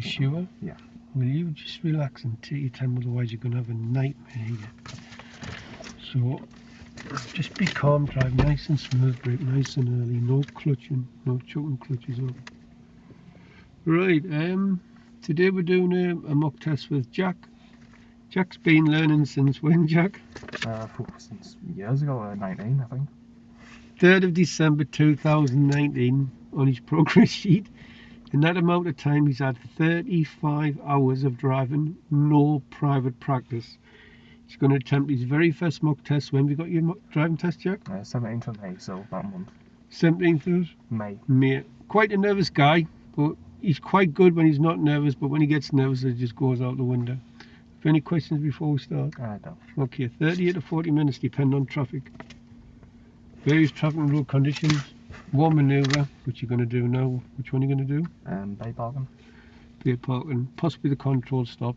You sure? Yeah. Will you just relax and take your time, otherwise you're going to have a nightmare here. So, just be calm, drive nice and smooth, brake nice and early, no clutching, no chucking clutches up. Right, today we're doing a mock test with Jack. Jack's been learning since when, Jack? Since years ago, 19, I think. 3rd of December 2019 on his progress sheet. In that amount of time, he's had 35 hours of driving, no private practice. He's going to attempt his very first mock test. When have you got your driving test, Jack? 17th of May, so about a month. 17th of May. Quite a nervous guy, but he's quite good when he's not nervous, but when he gets nervous, it just goes out the window. Have any questions before we start? No. Okay, 30 to 40 minutes, depending on traffic. Various traffic and road conditions. One manoeuvre, which you're going to do now. Which one are you going to do? Bay parking. Bay parking, possibly the control stop.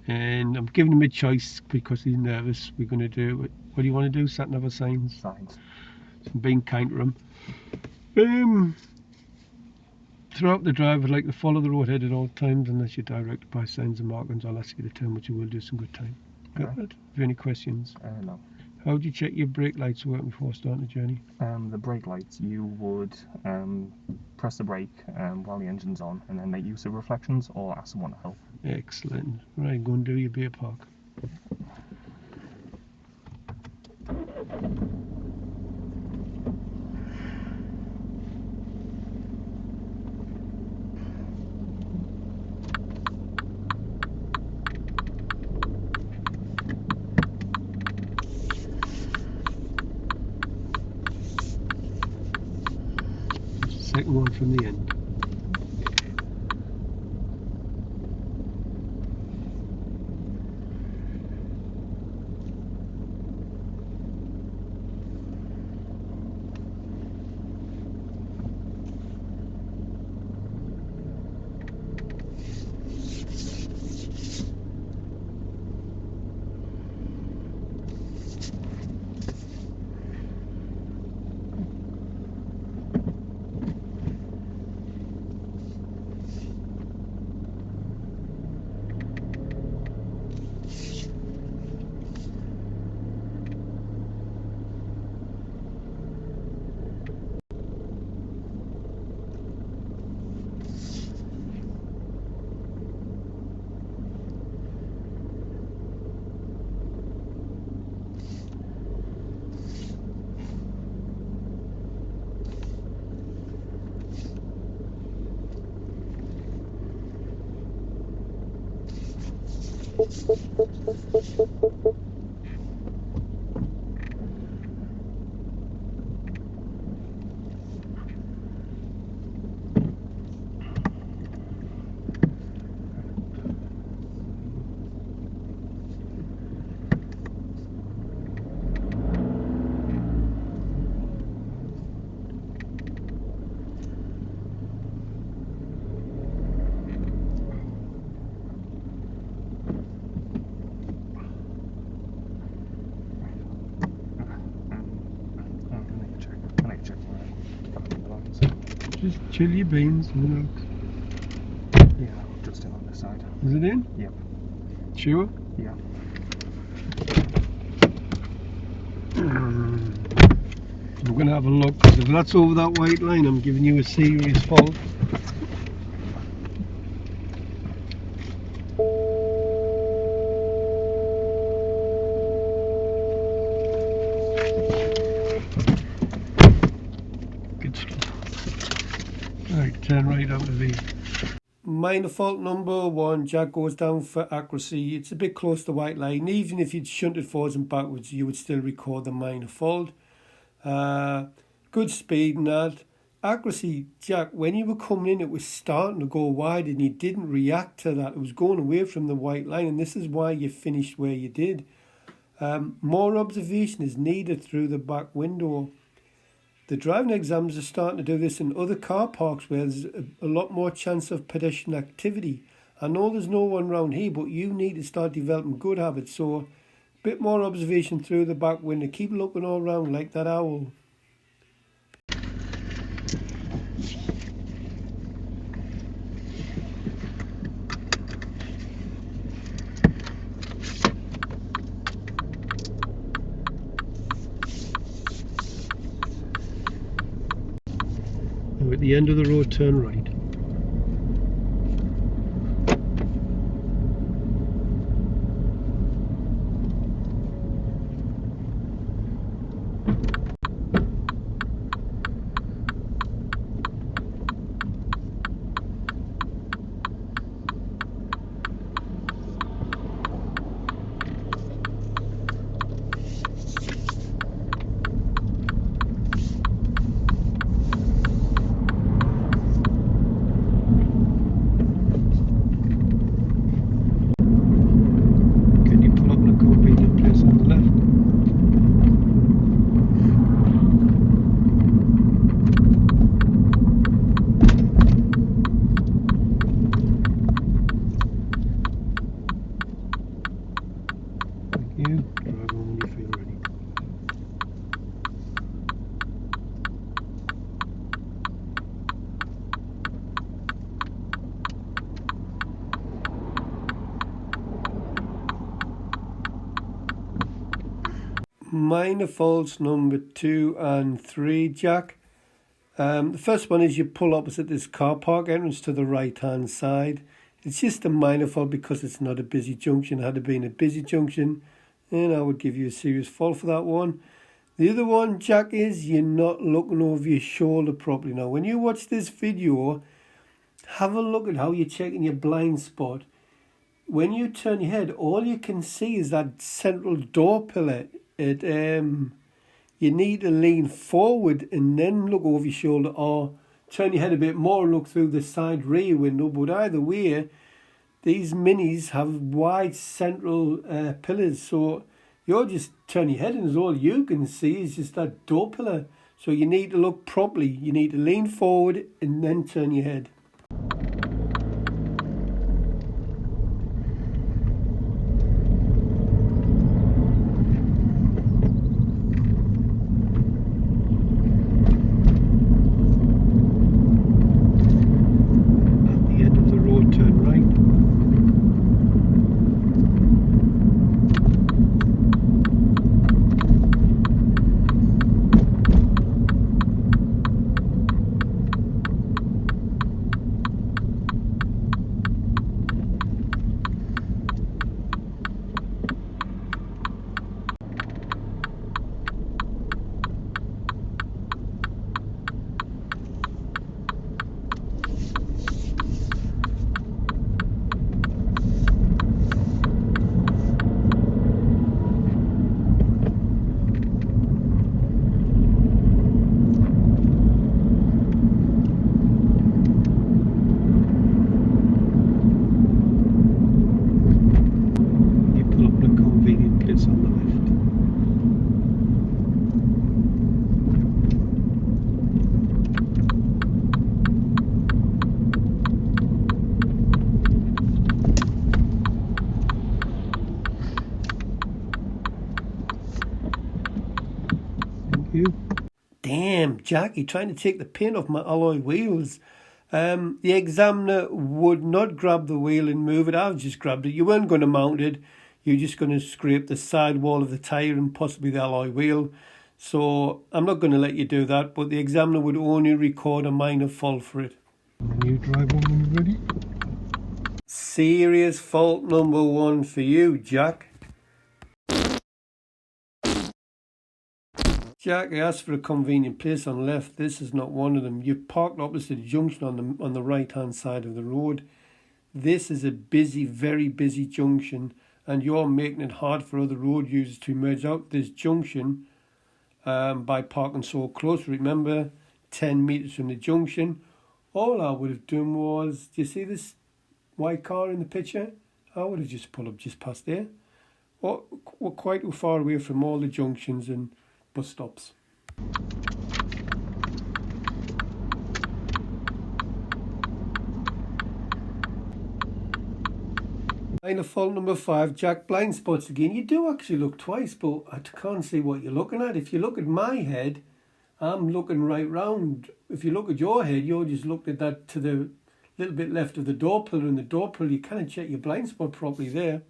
And I'm giving him a choice because he's nervous. We're going to do, what do you want to do? Sat nav or signs? Signs. So I'm being kind to him. Throughout the drive, I'd like to follow the road ahead at all times unless you're directed by signs and markings. I'll ask you to turn, which you will do some good time. Got that? Have you any questions? No. How do you check your brake lights working before starting the journey? The brake lights, you would press the brake while the engine's on and then make use of reflections or ask someone to help. Excellent. Right, go and do your beer park. Second one from the end. Just chill your beans and relax. Yeah, just in on this side. Is it in? Yep. Sure? Yeah. We're going to have a look, because if that's over that white line, I'm giving you a serious fault. Good stuff. Right, turn right out of the minor fault number one. Jack goes down for accuracy. It's a bit close to the white line. Even if you'd shunted forwards and backwards, you would still record the minor fault. Good speed and that. Accuracy, Jack, when you were coming in, it was starting to go wide and you didn't react to that. It was going away from the white line, and this is why you finished where you did. More observation is needed through the back window. The driving exams are starting to do this in other car parks where there's a lot more chance of pedestrian activity. I know there's no one around here, but you need to start developing good habits. So a bit more observation through the back window. Keep looking all around like that owl. the end of the road, turn right. Minor faults number 2 and 3, Jack. The first one is you pull opposite this car park entrance to the right hand side. It's just a minor fault because it's not a busy junction. Had it been a busy junction, then I would give you a serious fault for that one. The other one, Jack, is you're not looking over your shoulder properly. Now, when you watch this video, have a look at how you're checking your blind spot. When you turn your head, all you can see is that central door pillar. You need to lean forward and then look over your shoulder, or turn your head a bit more and look through the side rear window. But either way, these minis have wide central pillars, so you'll just turn your head and all you can see is just that door pillar. So you need to look properly. You need to lean forward and then turn your head. Damn, Jack, you're trying to take the paint off my alloy wheels. The examiner would not grab the wheel and move it. I've just grabbed it. You weren't going to mount it. You're just going to scrape the side wall of the tyre and possibly the alloy wheel. So I'm not going to let you do that, but the examiner would only record a minor fault for it. And you drive on when you're ready. Serious fault number 1 for you, Jack. Jack, I asked for a convenient place on left. This is not one of them. You've parked opposite the junction on the right-hand side of the road. This is a busy, very busy junction, and you're making it hard for other road users to emerge out this junction by parking so close. Remember, 10 metres from the junction. All I would have done was, do you see this white car in the picture? I would have just pulled up just past there. We're quite far away from all the junctions and bus stops. Minor fault number 5, Jack, blind spots again. You do actually look twice, but I can't see what you're looking at. If you look at my head, I'm looking right round. If you look at your head, you're just looked at that to the little bit left of the door pillar, and the door pillar, you can't check your blind spot properly there.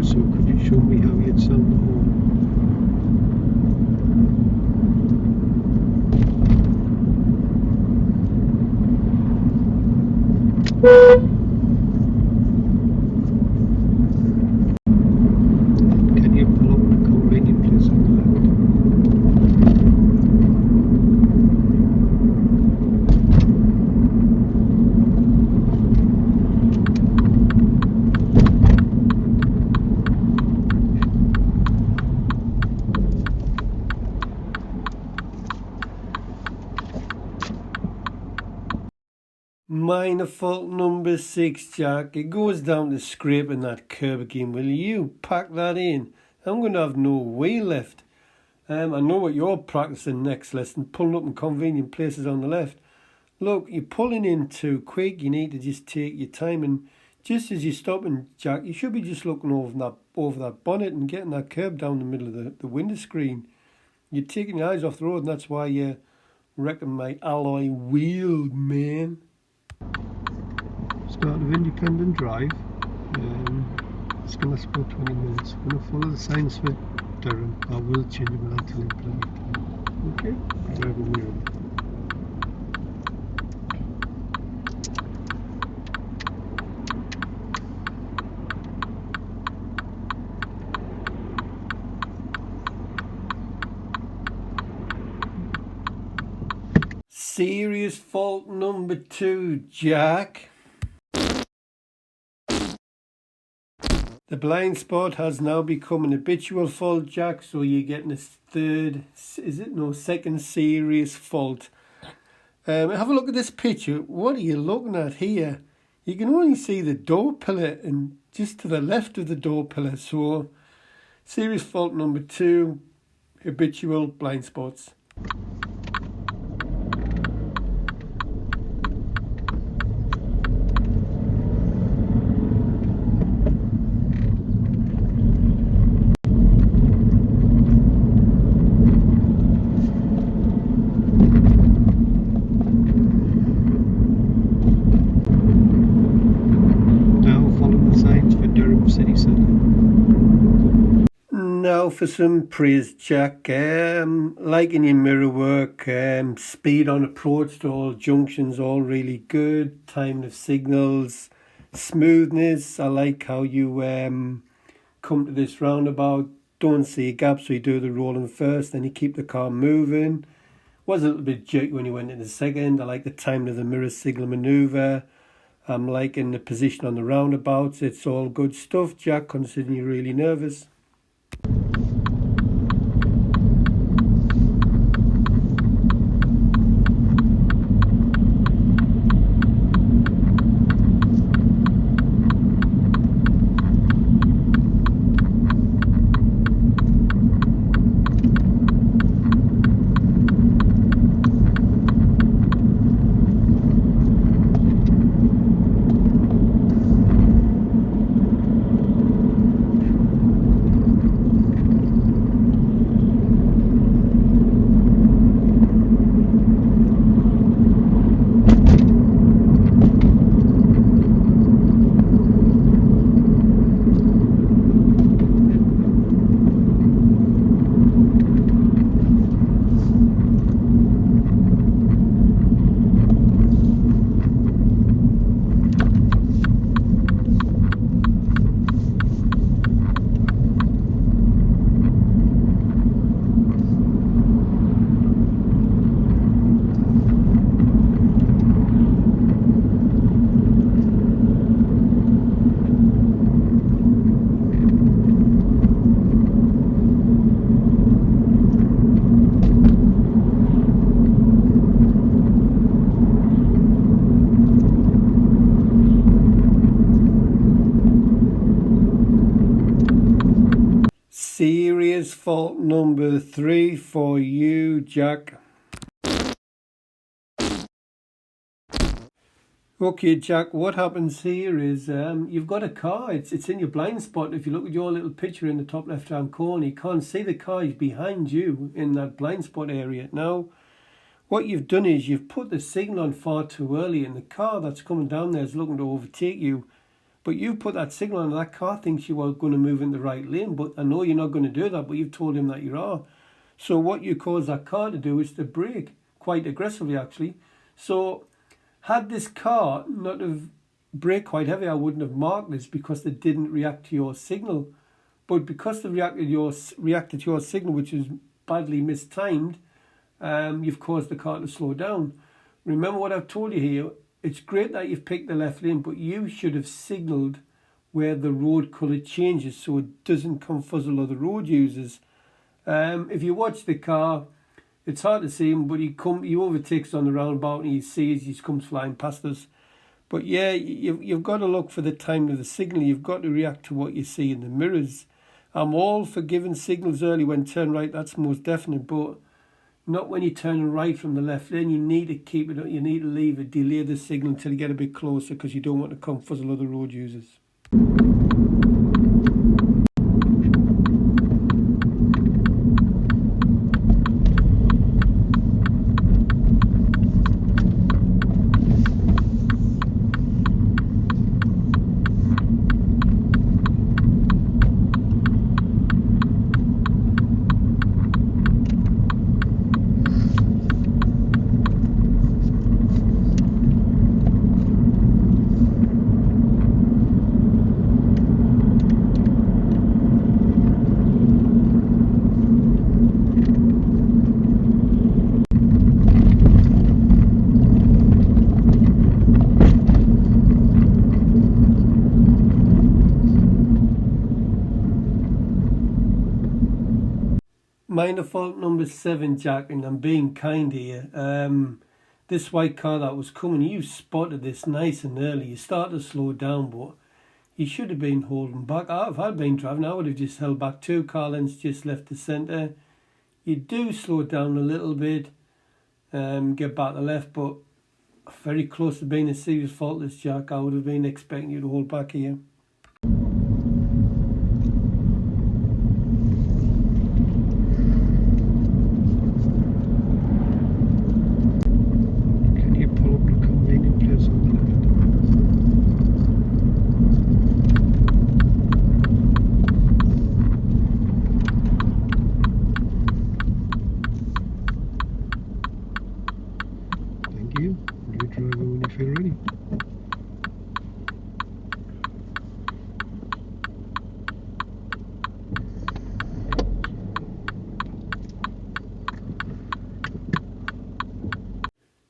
So could you show me how you'd sell the home? Can you pull up the convenient place on the Minor fault number 6, Jack. It goes down to scraping that curb again. Will you pack that in? I'm going to have no wheel left. I know what you're practicing next lesson, pulling up in convenient places on the left. Look, you're pulling in too quick. You need to just take your time, and just as you're stopping, Jack, you should be just looking over that bonnet and getting that curb down the middle of the window screen. You're taking your eyes off the road, and that's why you're wrecking my alloy wheel, man. start of Independent Drive. It's going to last about 20 minutes. I'm going to follow the signs for Durham. I will change it, but I'll tell you plenty of time. Okay? Wherever we're ready. Serious fault number 2, Jack. The blind spot has now become an habitual fault, Jack, so you're getting a second serious fault. Have a look at this picture. What are you looking at here? You can only see the door pillar and just to the left of the door pillar. So, serious fault number 2, habitual blind spots. City Centre. Now for some praise, Jack. Liking your mirror work, speed on approach to all junctions, all really good. Timing of signals, smoothness. I like how you come to this roundabout, don't see a gap, so you do the rolling first, then you keep the car moving. Was a little bit jerky when you went into the second. I like the timing of the mirror signal manoeuvre. I'm liking the position on the roundabouts. It's all good stuff, Jack, considering you're really nervous. Serious fault number 3 for you, Jack. Okay, Jack, what happens here is you've got a car. It's in your blind spot. If you look at your little picture in the top left-hand corner, you can't see the car is behind you in that blind spot area. Now, what you've done is you've put the signal on far too early, and the car that's coming down there is looking to overtake you. But you put that signal on, and that car thinks you are going to move in the right lane. But I know you're not going to do that, but you've told him that you are. So what you cause that car to do is to brake, quite aggressively actually. So had this car not have braked quite heavy, I wouldn't have marked this because they didn't react to your signal. But because they reacted to your signal, which is badly mistimed, you've caused the car to slow down. Remember what I've told you here. It's great that you've picked the left lane, but you should have signalled where the road colour changes so it doesn't confuzzle other road users. If you watch the car, it's hard to see him, but he overtakes on the roundabout and he comes flying past us. But yeah, you've got to look for the time of the signal. You've got to react to what you see in the mirrors. I'm all for giving signals early when turn right, that's most definite, but not when you're turning right from the left lane. You need to keep it, you need to leave it, delay the signal until you get a bit closer because you don't want to confuzzle other road users. Minor fault number 7, Jack, and I'm being kind here. This white car that was coming, you spotted this nice and early. You started to slow down, but you should have been holding back. If I'd been driving, I would have just held back 2 car lengths, just left the centre. You do slow down a little bit, get back to the left, but very close to being a serious fault, this, Jack. I would have been expecting you to hold back here.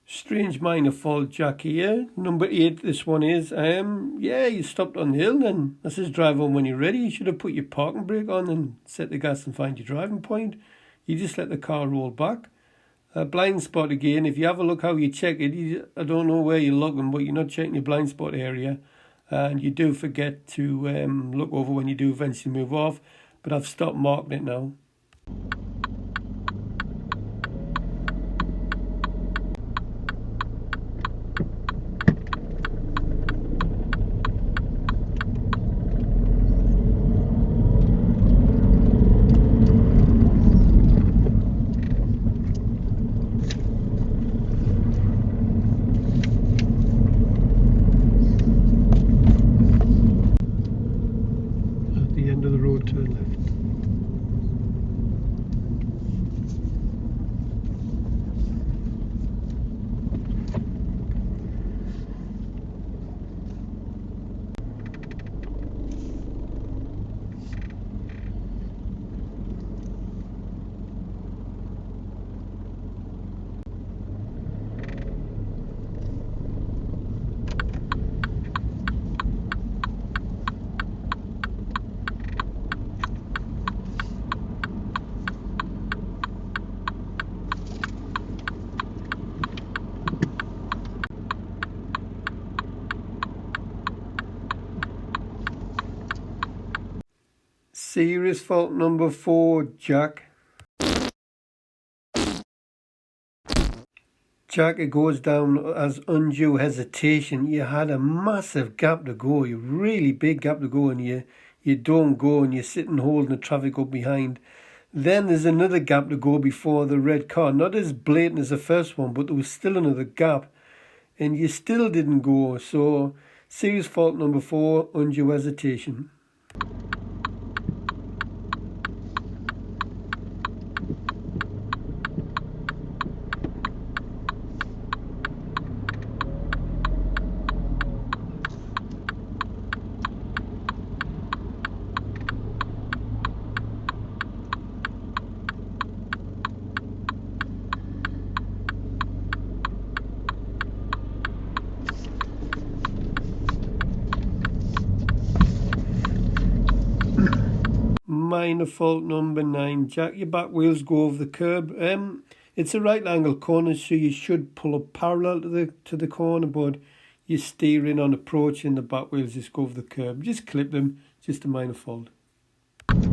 Strange minor fault, Jack, here. Number 8, this one is. Yeah, you stopped on the hill then. That says drive on when you're ready. You should have put your parking brake on and set the gas and find your driving point. You just let the car roll back. Blind spot again. If you have a look how you check it, I don't know where you're looking, but you're not checking your blind spot area. And you do forget to look over when you do eventually move off. But I've stopped marking it now. Serious fault number 4, Jack. Jack, it goes down as undue hesitation. You had a massive gap to go, a really big gap to go, and you don't go and you're sitting holding the traffic up behind. Then there's another gap to go before the red car. Not as blatant as the first one, but there was still another gap. And you still didn't go. So Serious fault number 4, undue hesitation. Minor fault number 9, jack your back wheels go over the curb. It's a right angle corner, so you should pull up parallel to the corner, but you're steering on approach and the back wheels just go over the curb. Just clip them, just a minor fault. And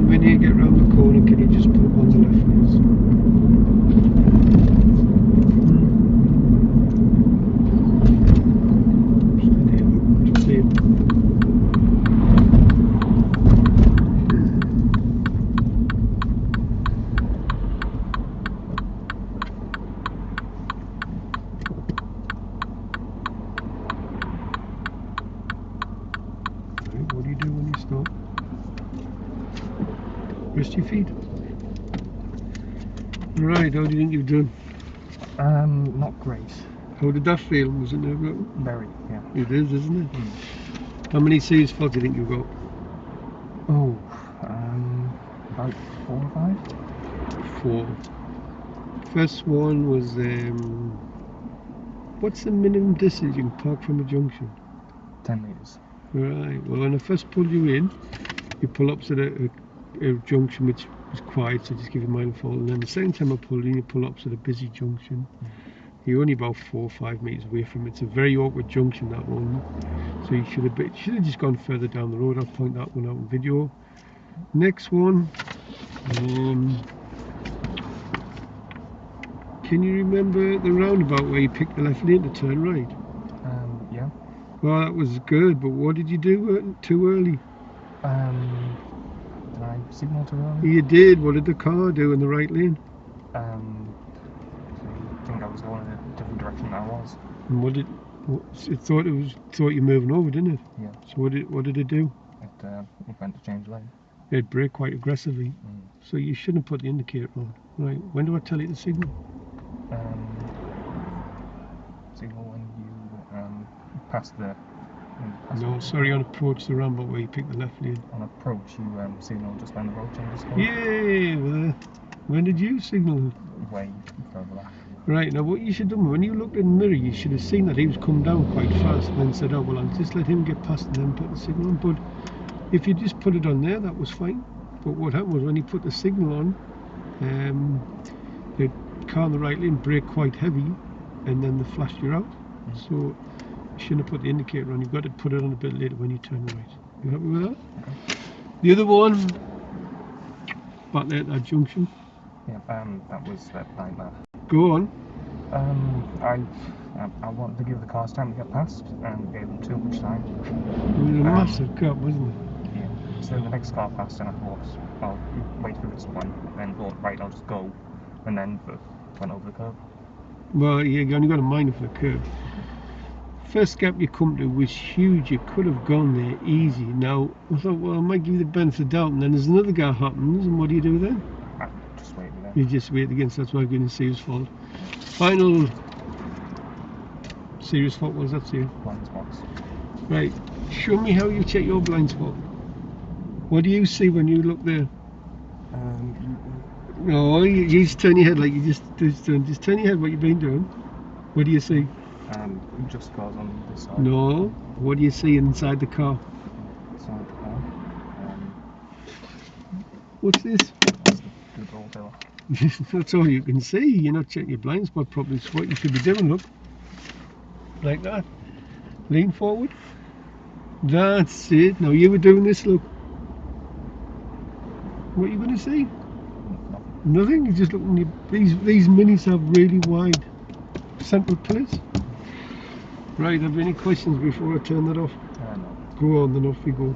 when you get round the corner, can you just pull on the left wheels? What do you do when you stop? Rest your feet. Right, how do you think you've done? Not great. How did that feel? Was it nerve-wracking? Very, yeah. It is, isn't it? Mm. How many serious faults do you think you've got? Oh, about 4 or 5? 4. First one was, what's the minimum distance you can park from a junction? 10 metres. Right, well when I first pulled you in, you pull up to a junction which was quiet, so just give you a minor fault, and then the second time I pulled in, you pull up to the busy junction. You're only about 4 or 5 metres away from it. It's a very awkward junction, that one, so you should have just gone further down the road. I'll point that one out in video. Next one, can you remember the roundabout where you picked the left lane to turn right? Yeah. Well, that was good, but what did you do too early? Did I signal too early? You did. What did the car do in the right lane? I think I was going in a different direction than I was. And it thought you were moving over, didn't it? Yeah. So what did it do? It went to change lane. It braked quite aggressively. Mm. So you shouldn't put the indicator on. Right. When do I tell you to signal? Signal when you pass the. No, sorry, on approach the roundabout where you pick the left lane. On approach, you signal just when the road changes. Yeah. Well, when did you signal? Way further back. Right, now what you should do, when you looked in the mirror, you should have seen that he was coming down quite fast and then said, oh well, I'll just let him get past and then put the signal on. But if you just put it on there, that was fine. But what happened was when you put the signal on, the car on the right lane braked quite heavy and then they flashed you out. So you shouldn't have put the indicator on. You've got to put it on a bit later when you turn right. You happy with that? Okay. The other one, back there at that junction. Yeah, that was that nightmare. Go on. I wanted to give the cars time to get past and gave them too much time. It was a massive gap, wasn't it? Yeah. So then the next car passed and I thought, I'll wait for this one, then thought, right, I'll just go, and then went over the curb. Well, yeah, you only got a minor for the curb. First gap you come to was huge. You could have gone there easy. Now, I thought, well, I might give you the benefit of the doubt, and then there's another guy happens, and what do you do then? I just waited again. You just wait again, so that's why I'm going to serious fault. Final serious fault, what was that, serious? Blind spots. Right, show me how you check your blind spot. What do you see when you look there? No, you just turn your head like you just turn your head what you've been doing. What do you see? Just cars on this side. No, what do you see inside the car? Inside the car. What's this? That's the door door. That's all you can see. You're not checking your blind spot properly. So what you should be doing, look, like that. Lean forward. That's it. Now you were doing this, look. What are you going to see? Nothing. You just look. These minis have really wide central pillars. Right. Have you any questions before I turn that off? No. Go on, then off we go.